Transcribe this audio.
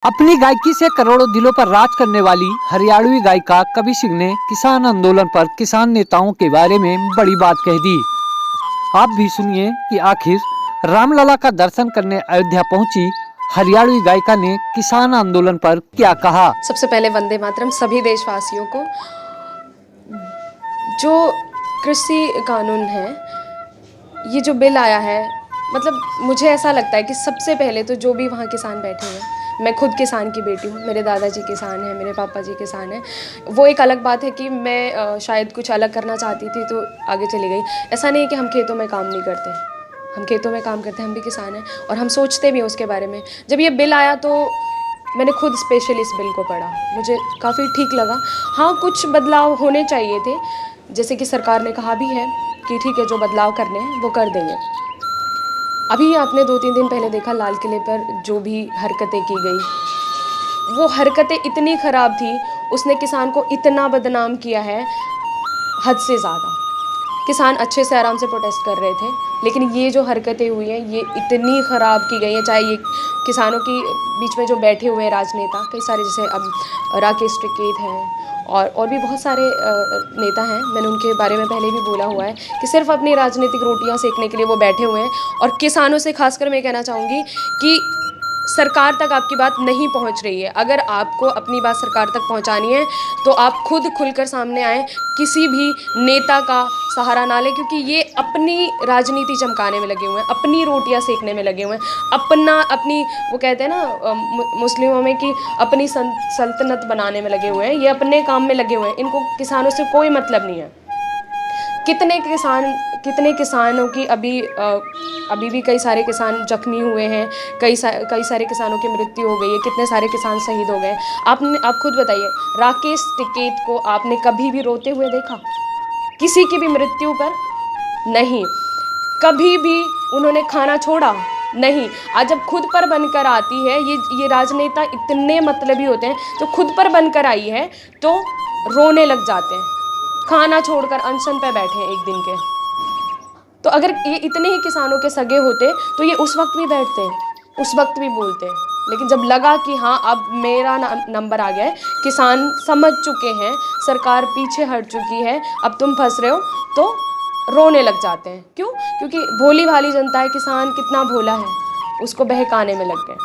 अपनी गायकी से करोड़ों दिलों पर राज करने वाली हरियाणवी गायिका कबीर सिंह ने किसान आंदोलन पर किसान नेताओं के बारे में बड़ी बात कह दी। आप भी सुनिए कि आखिर रामलला का दर्शन करने अयोध्या पहुंची हरियाणवी गायिका ने किसान आंदोलन पर क्या कहा। सबसे पहले वंदे मातरम सभी देशवासियों को। जो कृषि कानून है, ये जो बिल आया है, मतलब मुझे ऐसा लगता है कि सबसे पहले तो जो भी वहाँ किसान बैठे हैं, मैं खुद किसान की बेटी हूँ, मेरे दादाजी किसान हैं, मेरे पापा जी किसान हैं। वो एक अलग बात है कि मैं शायद कुछ अलग करना चाहती थी तो आगे चली गई। ऐसा नहीं है कि हम खेतों में काम नहीं करते, हम खेतों में काम करते हैं, हम भी किसान हैं और हम सोचते भी हैं उसके बारे में। जब ये बिल आया तो मैंने खुद स्पेशली इस बिल को पढ़ा, मुझे काफ़ी ठीक लगा। हाँ, कुछ बदलाव होने चाहिए थे, जैसे कि सरकार ने कहा भी है कि ठीक है, जो बदलाव करने हैं वो कर देंगे। अभी आपने 2-3 दिन पहले देखा लाल किले पर जो भी हरकतें की गई, वो हरकतें इतनी ख़राब थी, उसने किसान को इतना बदनाम किया है, हद से ज़्यादा। किसान अच्छे से आराम से प्रोटेस्ट कर रहे थे, लेकिन ये जो हरकतें हुई हैं ये इतनी ख़राब की गई हैं। चाहे ये किसानों की बीच में जो बैठे हुए हैं राजनेता, कई सारे, जैसे अब राकेश टिकैत हैं और भी बहुत सारे नेता हैं, मैंने उनके बारे में पहले भी बोला हुआ है कि सिर्फ अपनी राजनीतिक रोटियां सेकने के लिए वो बैठे हुए हैं। और किसानों से खासकर मैं कहना चाहूँगी कि सरकार तक आपकी बात नहीं पहुंच रही है। अगर आपको अपनी बात सरकार तक पहुंचानी है तो आप खुद खुलकर सामने आएँ, किसी भी नेता का सहारा ना लें, क्योंकि ये अपनी राजनीति चमकाने में लगे हुए हैं, अपनी रोटियां सेकने में लगे हुए हैं, अपनी वो कहते हैं ना मुस्लिमों में कि अपनी सल्तनत बनाने में लगे हुए हैं। ये अपने काम में लगे हुए हैं, इनको किसानों से कोई मतलब नहीं है। कितने किसानों की अभी भी कई सारे किसान जख्मी हुए हैं, कई सारे किसानों की मृत्यु हो गई है, कितने सारे किसान शहीद हो गए। आप खुद बताइए, राकेश टिकैत को आपने कभी भी रोते हुए देखा? किसी की भी मृत्यु पर नहीं। कभी भी उन्होंने खाना छोड़ा? नहीं। आज जब खुद पर बनकर आती है, ये राजनेता इतने मतलबी होते हैं, जो खुद पर बनकर आई है तो रोने लग जाते हैं, खाना छोड़कर अनशन पे बैठे हैं एक दिन के। तो अगर ये इतने ही किसानों के सगे होते तो ये उस वक्त भी बैठते, उस वक्त भी बोलते। लेकिन जब लगा कि हाँ अब मेरा नंबर आ गया है, किसान समझ चुके हैं, सरकार पीछे हट चुकी है, अब तुम फंस रहे हो, तो रोने लग जाते हैं। क्यों? क्योंकि भोली भाली जनता है, किसान कितना भोला है, उसको बहकाने में लग गए।